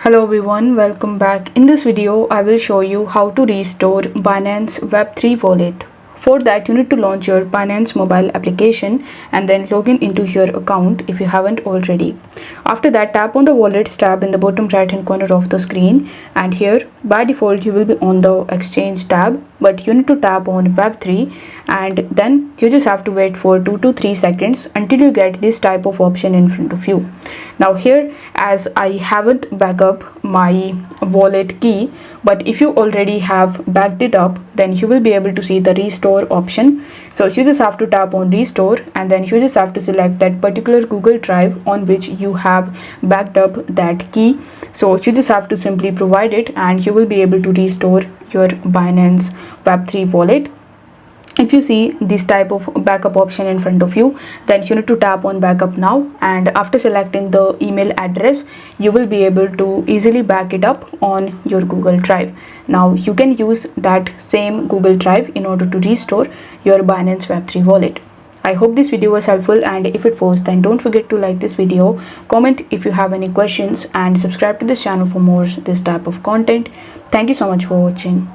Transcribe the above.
Hello everyone, welcome back. In this video, I will show you how to restore Binance Web3 Wallet. For that, you need to launch your Binance mobile application and then log in into your account if you haven't already. After that, tap on the Wallets tab in the bottom right hand corner of the screen, and here by default you will be on the Exchange tab, but you need to tap on Web3 and then you just have to wait for 2 to 3 seconds until you get this type of option in front of you. Now here, as I haven't backed up my wallet key, but if you already have backed it up, then you will be able to see the restore option. So you just have to tap on restore and then you just have to select that particular Google Drive on which you have backed up that key. So you just have to simply provide it and you will be able to restore your Binance Web3 wallet. If you see this type of backup option in front of you, then you need to tap on backup now, and after selecting the email address, you will be able to easily back it up on your Google Drive. Now you can use that same Google Drive in order to restore your Binance Web3 wallet. I hope this video was helpful, and if it was, then don't forget to like this video, comment if you have any questions, and subscribe to this channel for more this type of content. Thank you so much for watching.